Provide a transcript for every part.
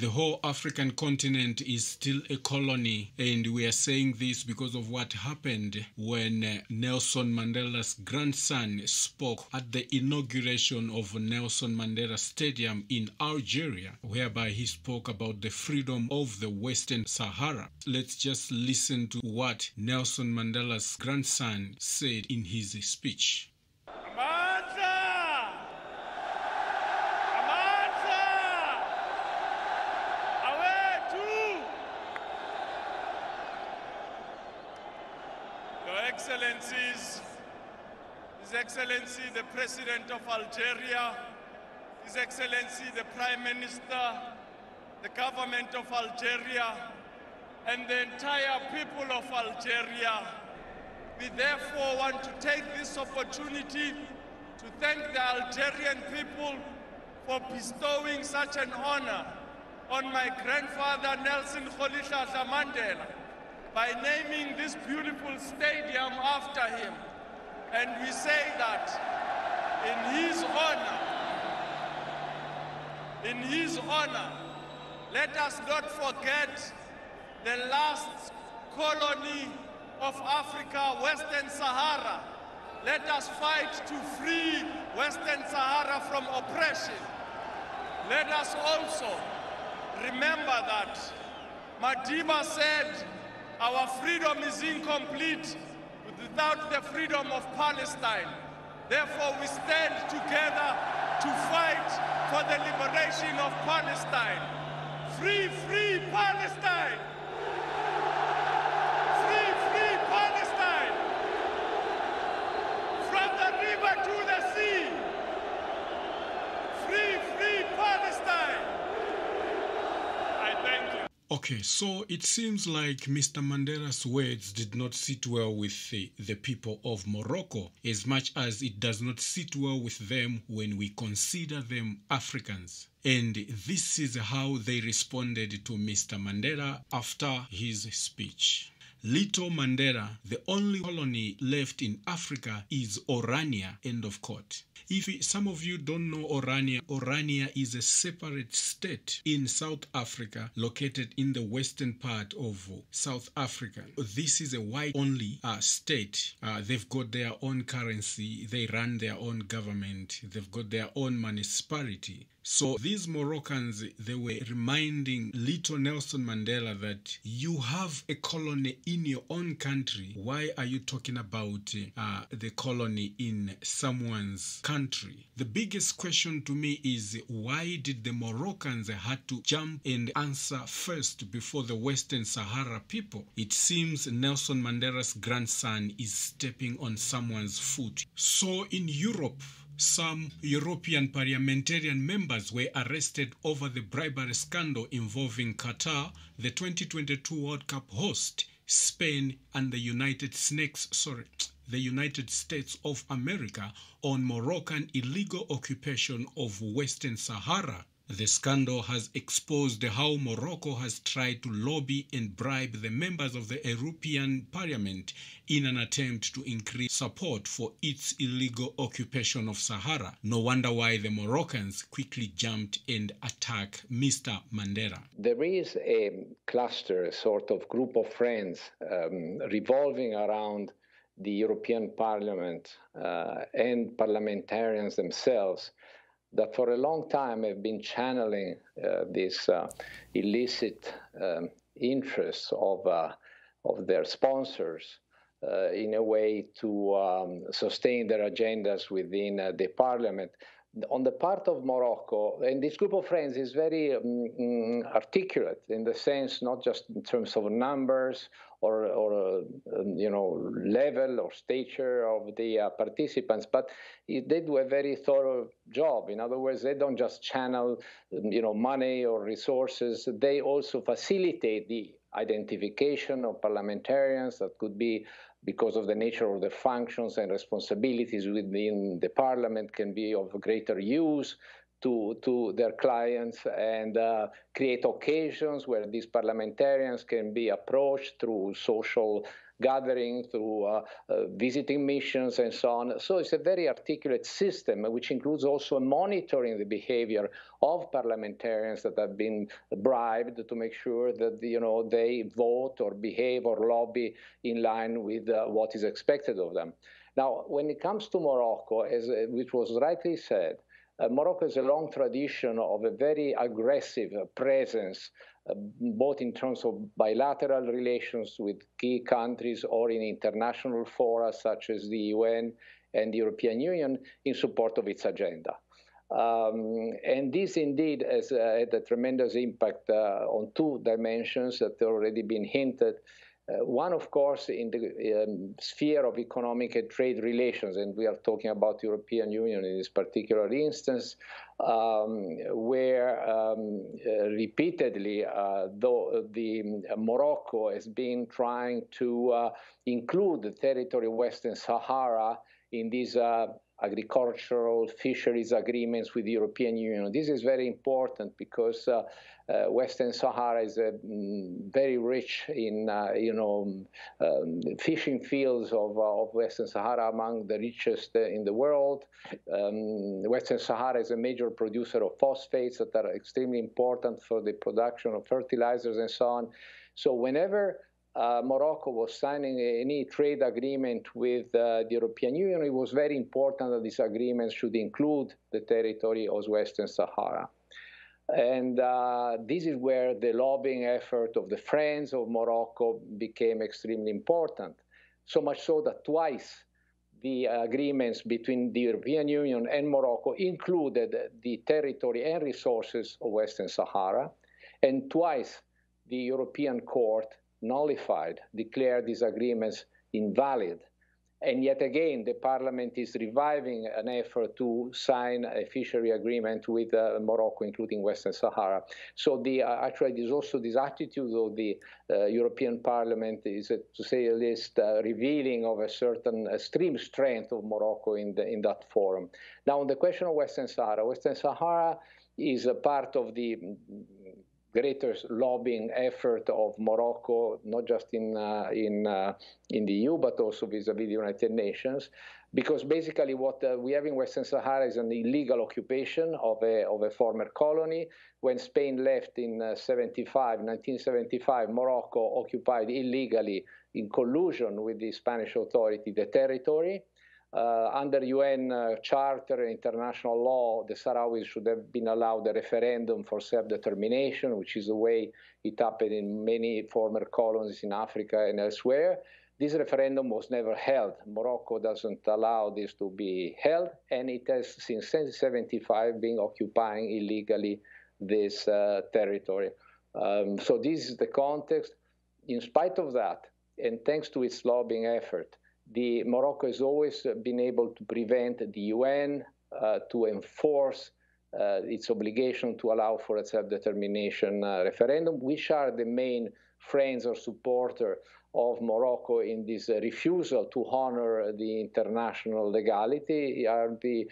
The whole African continent is still a colony, and we are saying this because of what happened when Nelson Mandela's grandson spoke at the inauguration of Nelson Mandela Stadium in Algeria, whereby he spoke about the freedom of the Western Sahara. Let's just listen to what Nelson Mandela's grandson said in his speech. Excellencies, His Excellency the President of Algeria, His Excellency the Prime Minister, the government of Algeria, and the entire people of Algeria, we therefore want to take this opportunity to thank the Algerian people for bestowing such an honor on my grandfather Nelson Mandela by naming this beautiful stadium after him. And we say that in his honor, let us not forget the last colony of Africa, Western Sahara. Let us fight to free Western Sahara from oppression. Let us also remember that Madiba said, our freedom is incomplete without the freedom of Palestine. Therefore, we stand together to fight for the liberation of Palestine. Free, free Palestine! Free, free Palestine! From the river to the sea! Free, free Palestine! I thank you. Okay, so it seems like Mr. Mandela's words did not sit well with the people of Morocco, as much as it does not sit well with them when we consider them Africans. And this is how they responded to Mr. Mandela after his speech. Little Mandela, the only colony left in Africa is Orania, end of quote. If some of you don't know Orania, Orania is a separate state in South Africa located in the western part of South Africa. This is a white-only state. They've got their own currency. They run their own government. They've got their own municipality. So these Moroccans, they were reminding little Nelson Mandela that you have a colony in your own country. Why are you talking about the colony in someone's country? The biggest question to me is, why did the Moroccans have to jump and answer first before the Western Sahara people? It seems Nelson Mandela's grandson is stepping on someone's foot. So in Europe, some European parliamentarian members were arrested over the bribery scandal involving Qatar, the 2022 World Cup host, Spain, and the United States of America on Moroccan illegal occupation of Western Sahara. The scandal has exposed how Morocco has tried to lobby and bribe the members of the European Parliament in an attempt to increase support for its illegal occupation of Sahara. No wonder why the Moroccans quickly jumped and attacked Mr. Mandela. There is a cluster, a sort of group of friends revolving around the European Parliament and parliamentarians themselves that for a long time have been channeling this illicit interests of their sponsors in a way to sustain their agendas within the parliament. On the part of Morocco, and this group of friends is very articulate in the sense, not just in terms of numbers or level or stature of the participants, but they do a very thorough job. In other words, they don't just channel money or resources. They also facilitate the identification of parliamentarians that could be, because of the nature of the functions and responsibilities within the parliament, can be of greater use to their clients and create occasions where these parliamentarians can be approached through social gatherings, through visiting missions and so on. So it's a very articulate system, which includes also monitoring the behavior of parliamentarians that have been bribed to make sure that they vote or behave or lobby in line with what is expected of them. Now, when it comes to Morocco, which was rightly said, Morocco has a long tradition of a very aggressive presence, both in terms of bilateral relations with key countries or in international fora such as the UN and the European Union in support of its agenda. And this indeed has had a tremendous impact on two dimensions that have already been hinted. One, of course, in the sphere of economic and trade relations, and we are talking about the European Union in this particular instance, where repeatedly, though Morocco has been trying to include the territory of Western Sahara in these agricultural fisheries agreements with the European Union. This is very important because Western Sahara is very rich in fishing fields of Western Sahara, among the richest in the world. Western Sahara is a major producer of phosphates that are extremely important for the production of fertilizers and so on. So whenever Morocco was signing any trade agreement with the European Union, it was very important that these agreements should include the territory of Western Sahara. And this is where the lobbying effort of the Friends of Morocco became extremely important, so much so that twice the agreements between the European Union and Morocco included the territory and resources of Western Sahara, and twice the European Court declared these agreements invalid. And yet again, the parliament is reviving an effort to sign a fishery agreement with Morocco, including Western Sahara. So actually, there's also this attitude of the European Parliament is, to say the least, revealing of a certain extreme strength of Morocco in that forum. Now, on the question of Western Sahara is a part of the greater lobbying effort of Morocco, not just in the EU, but also vis-à-vis the United Nations, because basically what we have in Western Sahara is an illegal occupation of a former colony. When Spain left in 1975, Morocco occupied illegally, in collusion with the Spanish authority, the territory. Under UN Charter and international law, the Sahrawis should have been allowed a referendum for self-determination, which is the way it happened in many former colonies in Africa and elsewhere. This referendum was never held. Morocco doesn't allow this to be held, and it has since 1975 been occupying illegally this territory. So this is the context. In spite of that, and thanks to its lobbying effort, Morocco has always been able to prevent the UN to enforce its obligation to allow for a self-determination referendum, which are the main friends or supporter of Morocco in this refusal to honor the international legality are the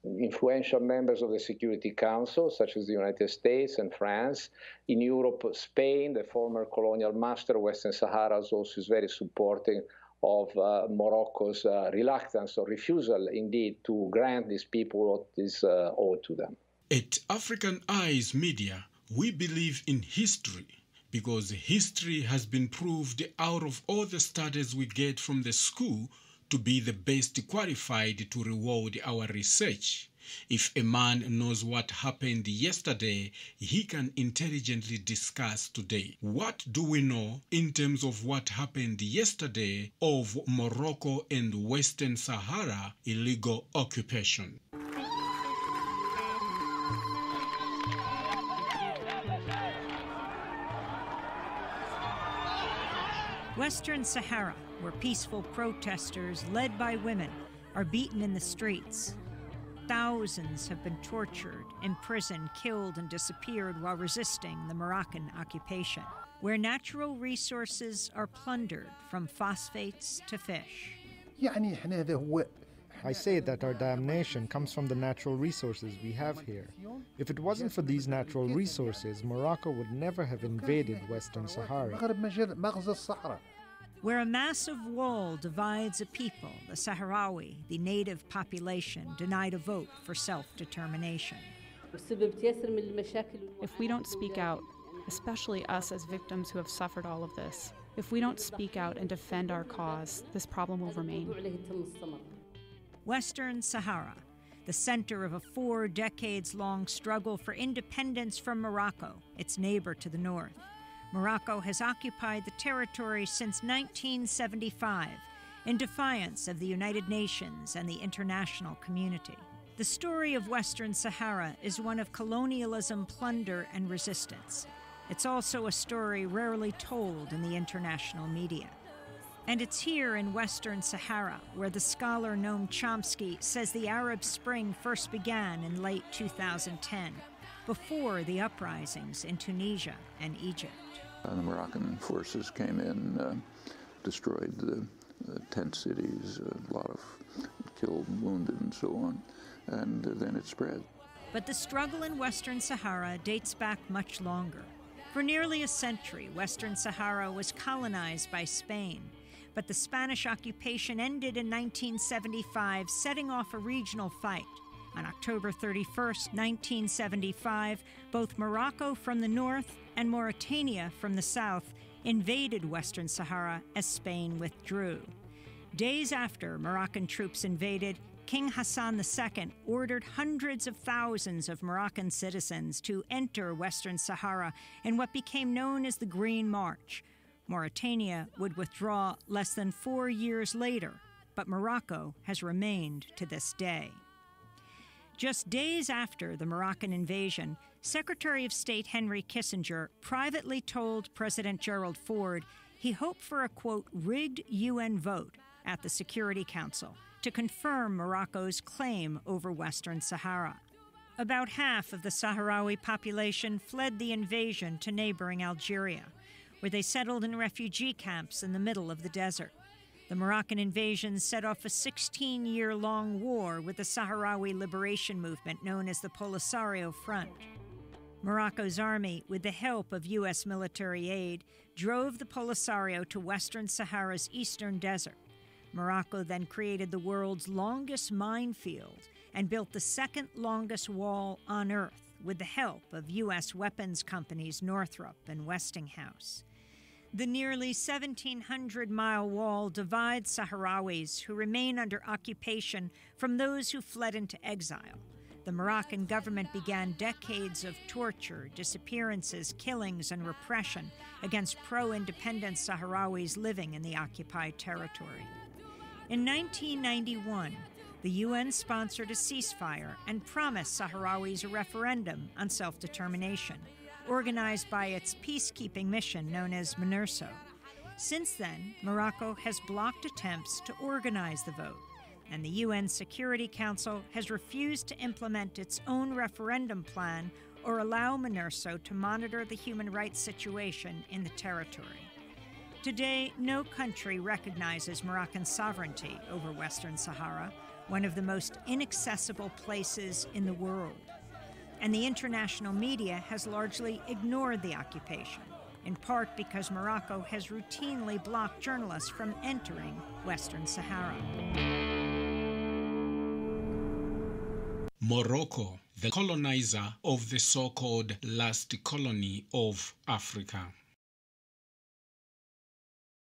influential members of the Security Council, such as the United States and France. In Europe, Spain, the former colonial master of Western Sahara, also is very supporting of Morocco's reluctance or refusal, indeed, to grant these people what is owed to them. At African Eyes Media, we believe in history because history has been proved out of all the studies we get from the school to be the best qualified to reward our research. If a man knows what happened yesterday, he can intelligently discuss today. What do we know in terms of what happened yesterday of Morocco and Western Sahara illegal occupation? Western Sahara, where peaceful protesters led by women are beaten in the streets. Thousands have been tortured, imprisoned, killed, and disappeared while resisting the Moroccan occupation, where natural resources are plundered from phosphates to fish. يعني احنا هذا هو I say that our damnation comes from the natural resources we have here. If it wasn't for these natural resources, Morocco would never have invaded Western Sahara. Where a massive wall divides a people, the Sahrawi, the native population, denied a vote for self-determination. If we don't speak out, especially us as victims who have suffered all of this, if we don't speak out and defend our cause, this problem will remain. Western Sahara, the center of a 4 decades-long struggle for independence from Morocco, its neighbor to the north. Morocco has occupied the territory since 1975 in defiance of the United Nations and the international community. The story of Western Sahara is one of colonialism, plunder, and resistance. It's also a story rarely told in the international media. And it's here in Western Sahara where the scholar Noam Chomsky says the Arab Spring first began in late 2010, before the uprisings in Tunisia and Egypt. The Moroccan forces came in, destroyed the tent cities, a lot of killed, wounded, and so on, and then it spread. But the struggle in Western Sahara dates back much longer. For nearly a century, Western Sahara was colonized by Spain, but the Spanish occupation ended in 1975, setting off a regional fight. On October 31st, 1975, both Morocco from the north and Mauritania from the south invaded Western Sahara as Spain withdrew. Days after Moroccan troops invaded, King Hassan II ordered hundreds of thousands of Moroccan citizens to enter Western Sahara in what became known as the Green March. Mauritania would withdraw less than 4 years later, but Morocco has remained to this day. Just days after the Moroccan invasion, Secretary of State Henry Kissinger privately told President Gerald Ford he hoped for a, quote, rigged UN vote at the Security Council to confirm Morocco's claim over Western Sahara. About half of the Sahrawi population fled the invasion to neighboring Algeria, where they settled in refugee camps in the middle of the desert. The Moroccan invasion set off a 16-year-long war with the Sahrawi liberation movement known as the Polisario Front. Morocco's army, with the help of U.S. military aid, drove the Polisario to Western Sahara's eastern desert. Morocco then created the world's longest minefield and built the second longest wall on Earth with the help of U.S. weapons companies Northrop and Westinghouse. The nearly 1,700-mile wall divides Sahrawis who remain under occupation from those who fled into exile. The Moroccan government began decades of torture, disappearances, killings, and repression against pro-independence Sahrawis living in the occupied territory. In 1991, the UN sponsored a ceasefire and promised Sahrawis a referendum on self-determination, organized by its peacekeeping mission known as MONURSO. Since then, Morocco has blocked attempts to organize the vote, and the UN Security Council has refused to implement its own referendum plan or allow MONURSO to monitor the human rights situation in the territory. Today, no country recognizes Moroccan sovereignty over Western Sahara, one of the most inaccessible places in the world. And the international media has largely ignored the occupation, in part because Morocco has routinely blocked journalists from entering Western Sahara. Morocco, the colonizer of the so-called last colony of Africa.